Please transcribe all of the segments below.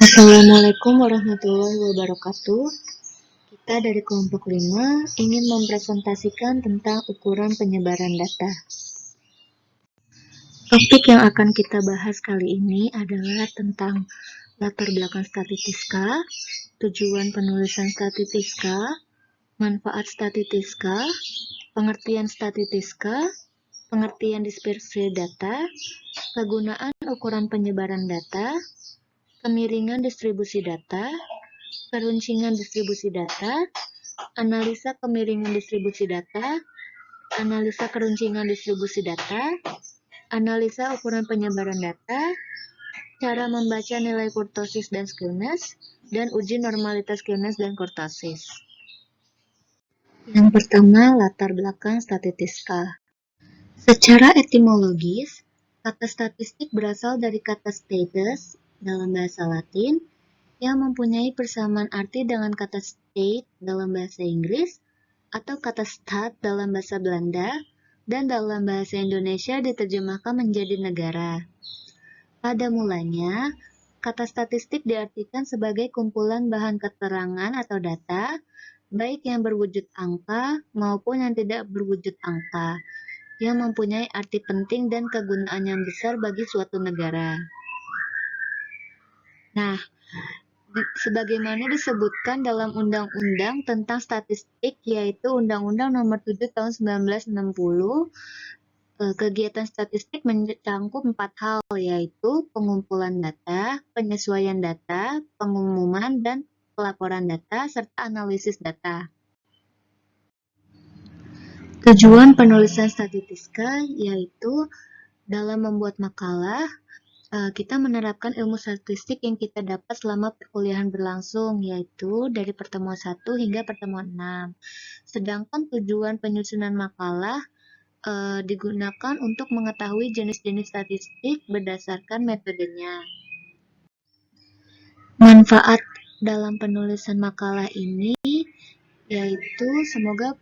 Assalamualaikum warahmatullahi wabarakatuh. Kita dari kelompok 5 ingin mempresentasikan tentang ukuran penyebaran data. Topik yang akan kita bahas kali ini adalah tentang latar belakang statistika, tujuan penulisan statistika, manfaat statistika, pengertian statistika, pengertian dispersi data, kegunaan ukuran penyebaran data, kemiringan distribusi data, keruncingan distribusi data, analisa kemiringan distribusi data, analisa keruncingan distribusi data, analisa ukuran penyebaran data, cara membaca nilai kurtosis dan skewness, dan uji normalitas skewness dan kurtosis. Yang pertama, latar belakang statistika. Secara etimologis, kata statistik berasal dari kata status dalam bahasa Latin yang mempunyai persamaan arti dengan kata state dalam bahasa Inggris atau kata stat dalam bahasa Belanda dan dalam bahasa Indonesia diterjemahkan menjadi negara. Pada mulanya, kata statistik diartikan sebagai kumpulan bahan keterangan atau data, baik yang berwujud angka maupun yang tidak berwujud angka, yang mempunyai arti penting dan kegunaan yang besar bagi suatu negara. Nah, sebagaimana disebutkan dalam Undang-Undang tentang Statistik, yaitu Undang-Undang Nomor 7 Tahun 1960, kegiatan statistik mencakup 4 hal, yaitu pengumpulan data, penyesuaian data, pengumuman, dan pelaporan data, serta analisis data. Tujuan penulisan statistika yaitu dalam membuat makalah, kita menerapkan ilmu statistik yang kita dapat selama perkuliahan berlangsung, yaitu dari pertemuan 1 hingga pertemuan 6. Sedangkan tujuan penyusunan makalah digunakan untuk mengetahui jenis-jenis statistik berdasarkan metodenya. Manfaat dalam penulisan makalah ini yaitu semoga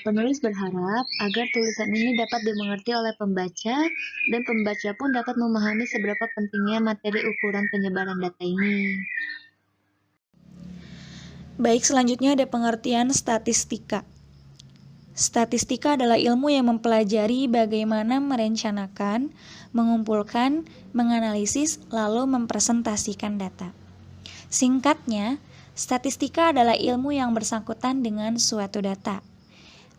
penulis berharap agar tulisan ini dapat dimengerti oleh pembaca dan pembaca pun dapat memahami seberapa pentingnya materi ukuran penyebaran data ini. Baik, selanjutnya ada pengertian statistika. Statistika adalah ilmu yang mempelajari bagaimana merencanakan, mengumpulkan, menganalisis, lalu mempresentasikan data. Singkatnya, statistika adalah ilmu yang bersangkutan dengan suatu data.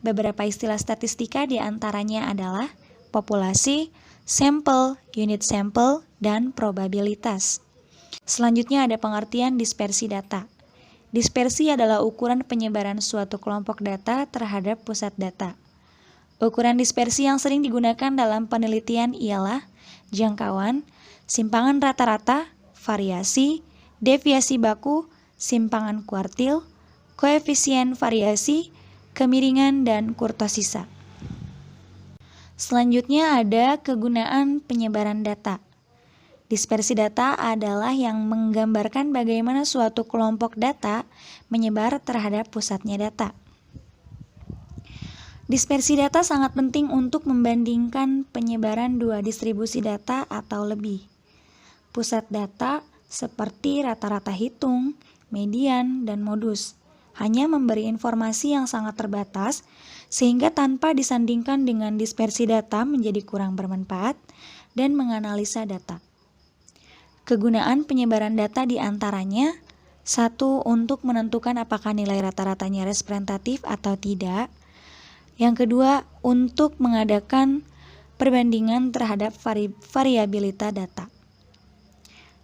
Beberapa istilah statistika diantaranya adalah populasi, sampel, unit sampel, dan probabilitas. Selanjutnya ada pengertian dispersi data. Dispersi adalah ukuran penyebaran suatu kelompok data terhadap pusat data. Ukuran dispersi yang sering digunakan dalam penelitian ialah jangkauan, simpangan rata-rata, variasi, deviasi baku, simpangan kuartil, koefisien variasi, kemiringan, dan kurtosisa. Selanjutnya ada kegunaan penyebaran data. Dispersi data adalah yang menggambarkan bagaimana suatu kelompok data menyebar terhadap pusatnya data. Dispersi data sangat penting untuk membandingkan penyebaran dua distribusi data atau lebih. Pusat data seperti rata-rata hitung, median, dan modus hanya memberi informasi yang sangat terbatas sehingga tanpa disandingkan dengan dispersi data menjadi kurang bermanfaat dan menganalisa data. Kegunaan penyebaran data diantaranya: 1. Untuk menentukan apakah nilai rata-ratanya representatif atau tidak. Yang kedua, untuk mengadakan perbandingan terhadap variabilitas data.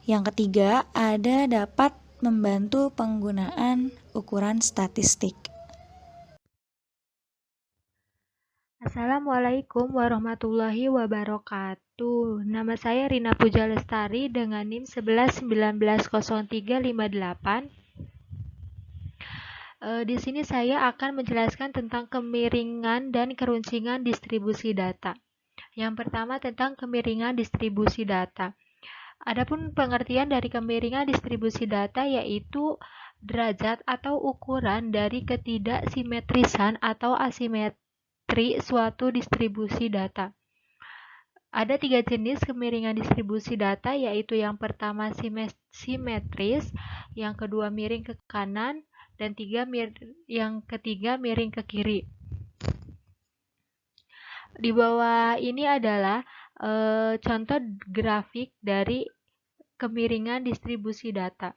Yang ketiga, dapat membantu penggunaan ukuran statistik. Assalamualaikum warahmatullahi wabarakatuh. Nama saya Rina Puja Lestari dengan NIM 11190358. Di sini saya akan menjelaskan tentang kemiringan dan keruncingan distribusi data. Yang pertama tentang kemiringan distribusi data. Adapun pengertian dari kemiringan distribusi data yaitu derajat atau ukuran dari ketidaksimetrisan atau asimetri suatu distribusi data. Ada 3 jenis kemiringan distribusi data, yaitu yang pertama simetris, yang kedua miring ke kanan, dan yang ketiga miring ke kiri. Di bawah ini adalah contoh grafik dari kemiringan distribusi data.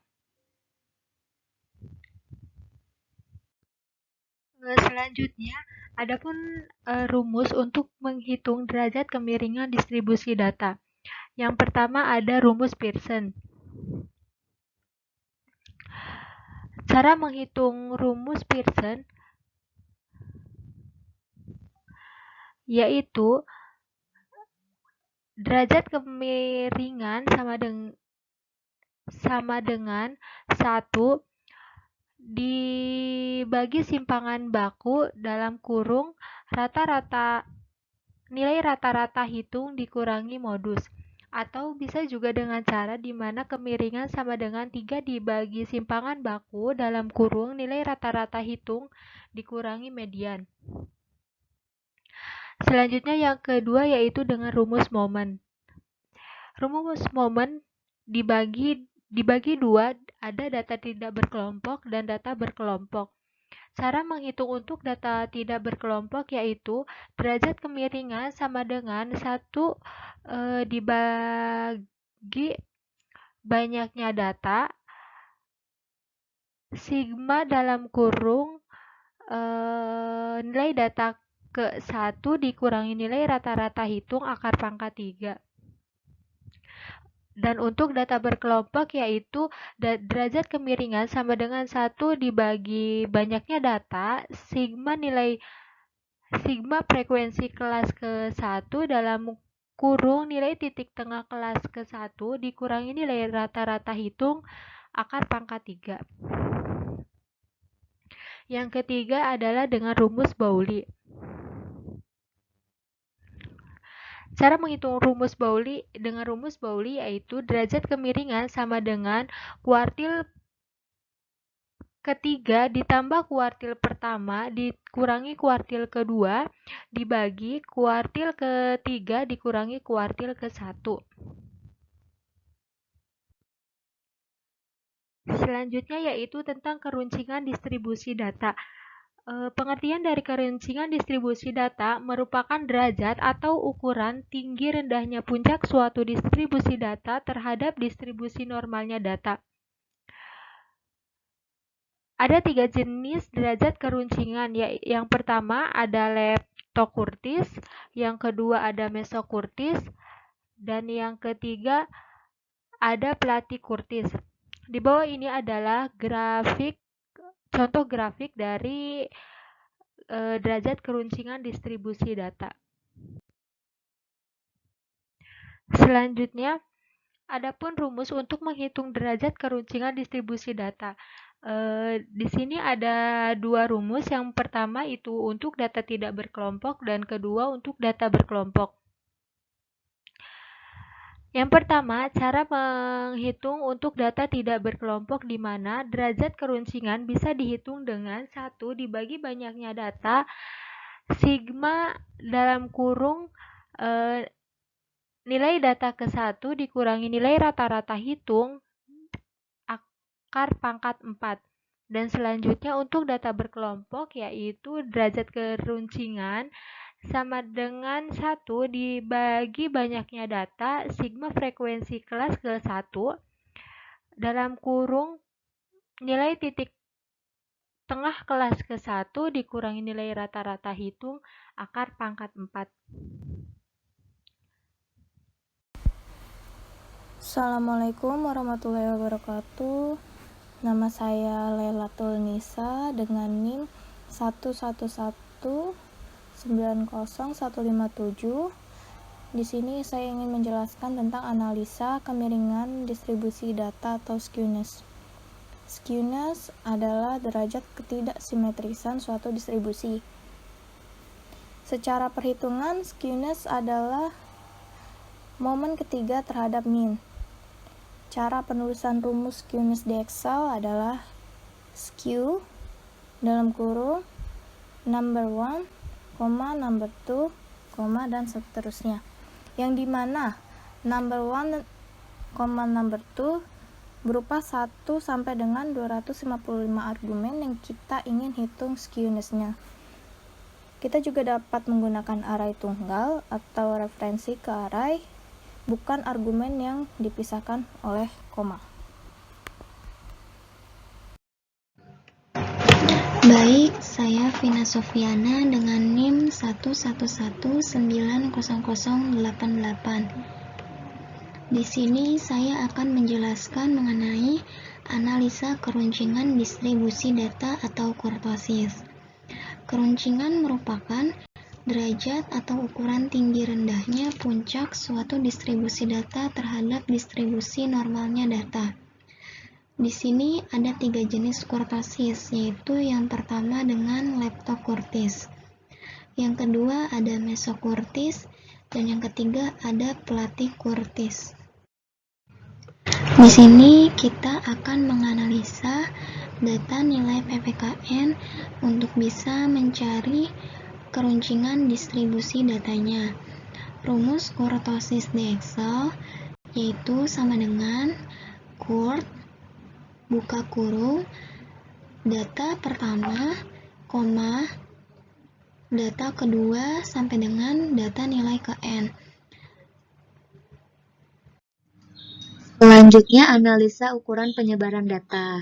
Selanjutnya, adapun rumus untuk menghitung derajat kemiringan distribusi data. Yang pertama ada rumus Pearson. Cara menghitung rumus Pearson yaitu derajat kemiringan sama dengan 1 dibagi simpangan baku dalam kurung nilai rata-rata hitung dikurangi modus. Atau bisa juga dengan cara di mana kemiringan sama dengan 3 dibagi simpangan baku dalam kurung nilai rata-rata hitung dikurangi median. Selanjutnya yang kedua yaitu dengan rumus momen. Rumus momen dibagi 2, ada data tidak berkelompok dan data berkelompok. Cara menghitung untuk data tidak berkelompok yaitu derajat kemiringan sama dengan 1 dibagi banyaknya data, sigma dalam kurung nilai data ke 1 dikurangi nilai rata-rata hitung akar pangkat 3. Dan untuk data berkelompok yaitu derajat kemiringan sama dengan 1 dibagi banyaknya data, sigma frekuensi kelas ke 1 dalam kurung nilai titik tengah kelas ke 1 dikurangi nilai rata-rata hitung akar pangkat 3. Yang ketiga adalah dengan rumus Pauli. Cara menghitung rumus Pauli dengan rumus Pauli yaitu derajat kemiringan sama dengan kuartil ketiga ditambah kuartil pertama dikurangi kuartil kedua dibagi kuartil ketiga dikurangi kuartil ke-1. Selanjutnya yaitu tentang keruncingan distribusi data. Pengertian dari keruncingan distribusi data merupakan derajat atau ukuran tinggi rendahnya puncak suatu distribusi data terhadap distribusi normalnya data. Ada 3 jenis derajat keruncingan. Yang pertama ada leptokurtis, yang kedua ada mesokurtis, dan yang ketiga ada platikurtis. Di bawah ini adalah contoh grafik dari derajat keruncingan distribusi data. Selanjutnya, adapun rumus untuk menghitung derajat keruncingan distribusi data. Di sini ada 2 rumus. Yang pertama itu untuk data tidak berkelompok dan kedua untuk data berkelompok. Yang pertama, cara menghitung untuk data tidak berkelompok di mana derajat keruncingan bisa dihitung dengan 1 dibagi banyaknya data, sigma dalam kurung nilai data ke-1 dikurangi nilai rata-rata hitung akar pangkat 4. Dan selanjutnya untuk data berkelompok yaitu derajat keruncingan sama dengan 1 dibagi banyaknya data, sigma frekuensi kelas ke 1 dalam kurung nilai titik tengah kelas ke 1 dikurangi nilai rata-rata hitung akar pangkat 4. Assalamualaikum warahmatullahi wabarakatuh. Nama saya Lailatul Nisa dengan NIM 111900157. Di sini saya ingin menjelaskan tentang analisa kemiringan distribusi data atau skewness. Skewness adalah derajat ketidaksimetrisan suatu distribusi. Secara perhitungan, skewness adalah momen ketiga terhadap mean. Cara penulisan rumus skewness di Excel adalah skew dalam kurung number 1, number 2, dan seterusnya. yang dimana number 1, number 2 berupa 1 sampai dengan 255 argumen yang kita ingin hitung skewness-nya. Kita juga dapat menggunakan array tunggal atau referensi ke array, bukan argumen yang dipisahkan oleh koma. Baik, saya Vina Sofiana dengan NIM 111900088. Di sini saya akan menjelaskan mengenai analisa keruncingan distribusi data atau kurtosis. Keruncingan merupakan derajat atau ukuran tinggi rendahnya puncak suatu distribusi data terhadap distribusi normalnya data. Di sini ada 3 jenis kurtosis, yaitu yang pertama dengan leptokurtis, yang kedua ada mesokurtis, dan yang ketiga ada platykurtis. Di sini kita akan menganalisa data nilai PPKN untuk bisa mencari keruncingan distribusi datanya. Rumus kurtosis di Excel yaitu sama dengan kurt buka kurung data pertama, koma, data kedua sampai dengan data nilai ke N. Selanjutnya, analisa ukuran penyebaran data.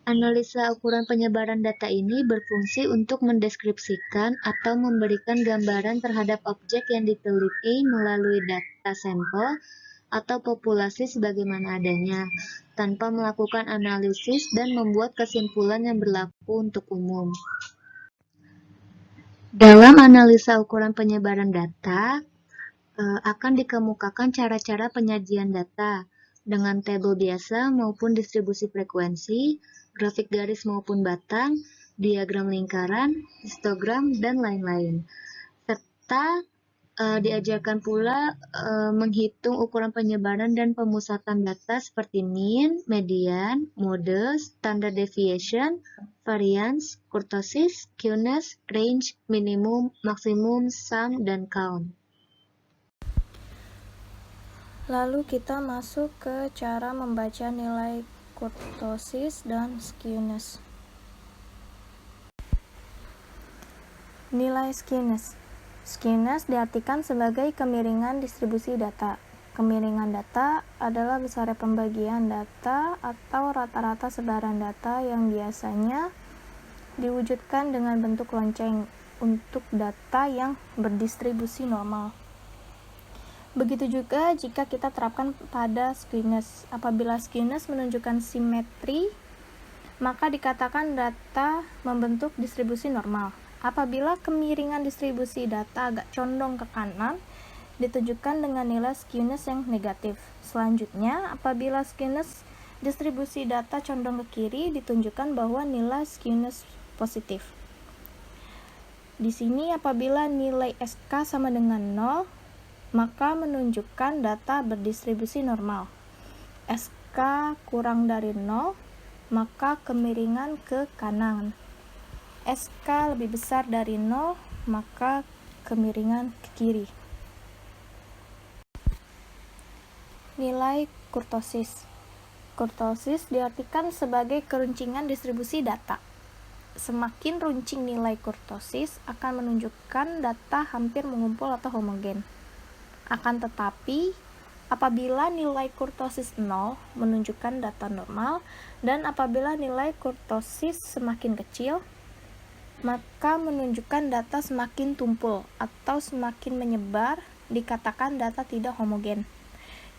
Analisa ukuran penyebaran data ini berfungsi untuk mendeskripsikan atau memberikan gambaran terhadap objek yang diteliti melalui data sampel atau populasi sebagaimana adanya, tanpa melakukan analisis dan membuat kesimpulan yang berlaku untuk umum. Dalam analisa ukuran penyebaran data, akan dikemukakan cara-cara penyajian data dengan tabel biasa maupun distribusi frekuensi, grafik garis maupun batang, diagram lingkaran, histogram, dan lain-lain. Serta diajarkan pula menghitung ukuran penyebaran dan pemusatan data seperti mean, median, mode, standard deviation, variance, kurtosis, skewness, range, minimum, maksimum, sum, dan count. Lalu kita masuk ke cara membaca nilai kurtosis dan skewness. Nilai skewness. Skewness diartikan sebagai kemiringan distribusi data. Kemiringan data adalah besar pembagian data atau rata-rata sebaran data yang biasanya diwujudkan dengan bentuk lonceng untuk data yang berdistribusi normal. Begitu juga jika kita terapkan pada skewness. Apabila skewness menunjukkan simetri, maka dikatakan data membentuk distribusi normal. Apabila kemiringan distribusi data agak condong ke kanan, ditunjukkan dengan nilai skewness yang negatif. Selanjutnya, apabila skewness distribusi data condong ke kiri, ditunjukkan bahwa nilai skewness positif. Di sini apabila nilai SK sama dengan 0, maka menunjukkan data berdistribusi normal. SK kurang dari 0, maka kemiringan ke kanan. SK lebih besar dari 0, maka kemiringan ke kiri. Nilai kurtosis. Kurtosis diartikan sebagai keruncingan distribusi data. Semakin runcing nilai kurtosis akan menunjukkan data hampir mengumpul atau homogen. Akan tetapi, apabila nilai kurtosis 0 menunjukkan data normal, dan apabila nilai kurtosis semakin kecil, maka menunjukkan data semakin tumpul atau semakin menyebar, dikatakan data tidak homogen.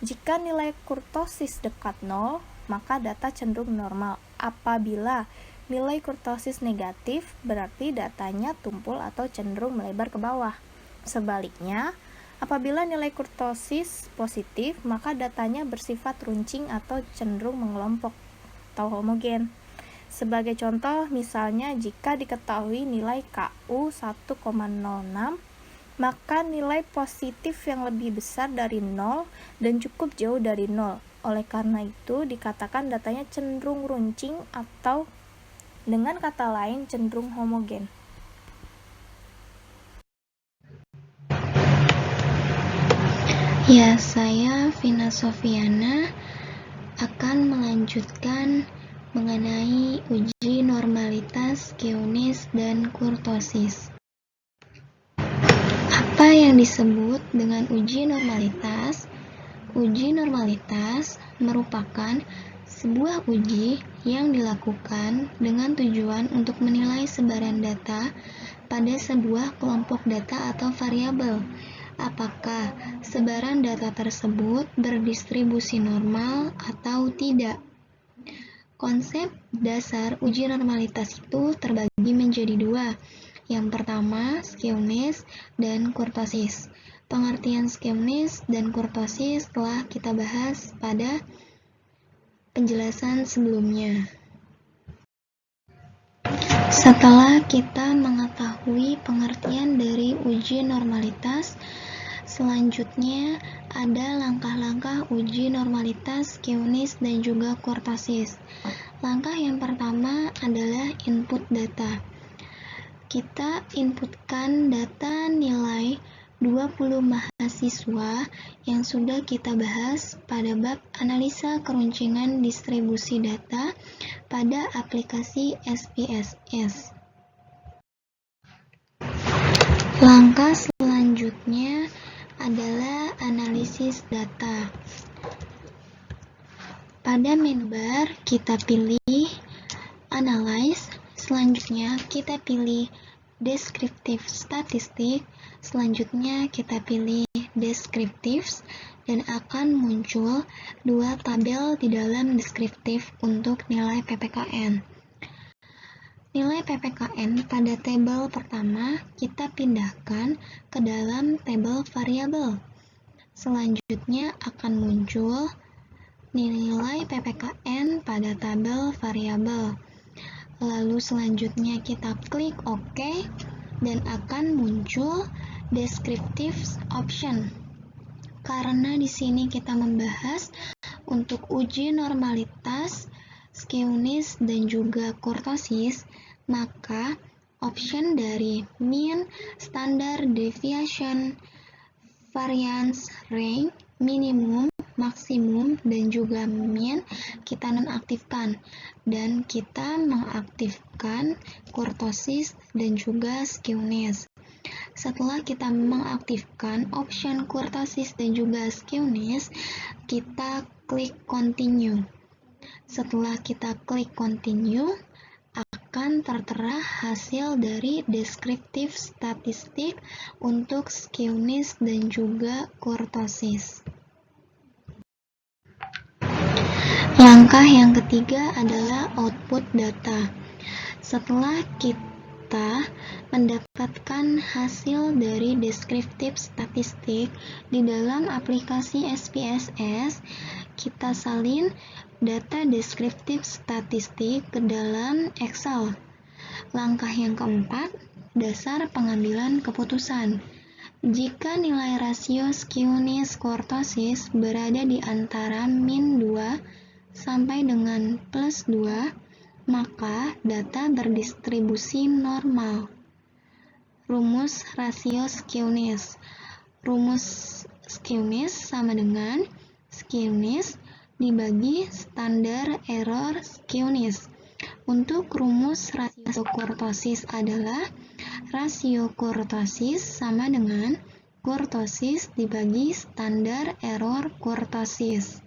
Jika nilai kurtosis dekat 0, maka data cenderung normal. Apabila nilai kurtosis negatif, berarti datanya tumpul atau cenderung melebar ke bawah. Sebaliknya, apabila nilai kurtosis positif, maka datanya bersifat runcing atau cenderung mengelompok atau homogen. Sebagai contoh, misalnya jika diketahui nilai KU 1,06, maka nilai positif yang lebih besar dari 0 dan cukup jauh dari 0. Oleh karena itu, dikatakan datanya cenderung runcing atau dengan kata lain cenderung homogen. Ya, saya Vina Sofiana akan melanjutkan mengenai uji normalitas, Q-nis, dan kurtosis. Apa yang disebut dengan uji normalitas? Uji normalitas merupakan sebuah uji yang dilakukan dengan tujuan untuk menilai sebaran data pada sebuah kelompok data atau variabel. Apakah sebaran data tersebut berdistribusi normal atau tidak? Konsep dasar uji normalitas itu terbagi menjadi dua. Yang pertama, Q-nis dan kurtosis. Pengertian Q-nis dan kurtosis telah kita bahas pada penjelasan sebelumnya. Setelah kita mengetahui pengertian dari uji normalitas, selanjutnya ada langkah-langkah uji normalitas, Q-nis, dan juga kurtosis. Langkah yang pertama adalah input data. Kita inputkan data nilai 20 mahasiswa yang sudah kita bahas pada bab analisa keruncingan distribusi data pada aplikasi SPSS. Langkah selanjutnya adalah analisis data. Pada menu bar kita pilih Analyze, selanjutnya kita pilih Descriptive Statistic, selanjutnya kita pilih Descriptives, dan akan muncul dua tabel di dalam deskriptif untuk nilai PPKN. Nilai PPKN pada tabel pertama kita pindahkan ke dalam tabel variabel. Selanjutnya akan muncul nilai PPKN pada tabel variabel. Lalu selanjutnya kita klik OK dan akan muncul descriptive option. Karena di sini kita membahas untuk uji normalitas, Q-nis, dan juga kurtosis, maka option dari mean, standard deviation, variance, range, minimum, maksimum, dan juga mean kita nonaktifkan, dan kita mengaktifkan kurtosis dan juga Q-nis. Setelah kita mengaktifkan option kurtosis dan juga Q-nis, kita klik continue. Setelah kita klik continue, akan tertera hasil dari deskriptif statistik untuk Q-nis dan juga kurtosis. Langkah yang ketiga adalah output data. Setelah kita mendapatkan hasil dari deskriptif statistik di dalam aplikasi SPSS, kita salin data deskriptif statistik ke dalam Excel. Langkah yang keempat, dasar pengambilan keputusan. Jika nilai rasio Q-nis kurtosis berada di antara min 2 sampai dengan plus 2, maka data berdistribusi normal. Rumus rasio Q-nis. Rumus Q-nis sama dengan Q-nis dibagi standar error Q-nis. Untuk rumus rasio kurtosis adalah rasio kurtosis sama dengan kurtosis dibagi standar error kurtosis.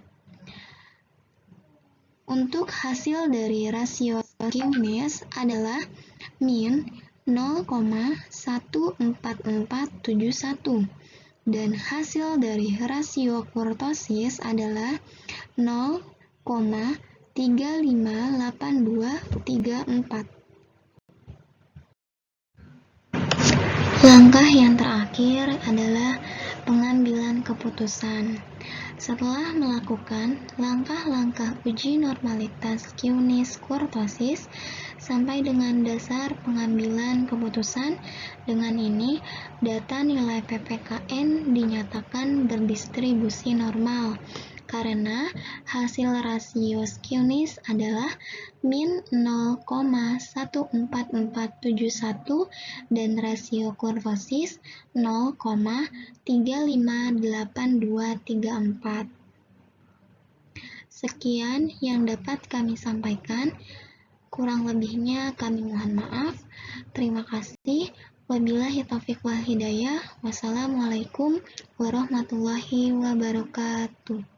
Untuk hasil dari rasio Q-nis adalah min 0,14471 dan hasil dari rasio kurtosis adalah 0,358234. Langkah yang terakhir adalah pengambilan keputusan. Setelah melakukan langkah-langkah uji normalitas Q-nis kurtosis sampai dengan dasar pengambilan keputusan, dengan ini data nilai PPKN dinyatakan berdistribusi normal. karena hasil rasio skewness adalah min 0,14471 dan rasio kurtosis 0,358234. Sekian yang dapat kami sampaikan. Kurang lebihnya kami mohon maaf. Terima kasih. Wabillahi taufiq wal hidayah. Wassalamualaikum warahmatullahi wabarakatuh.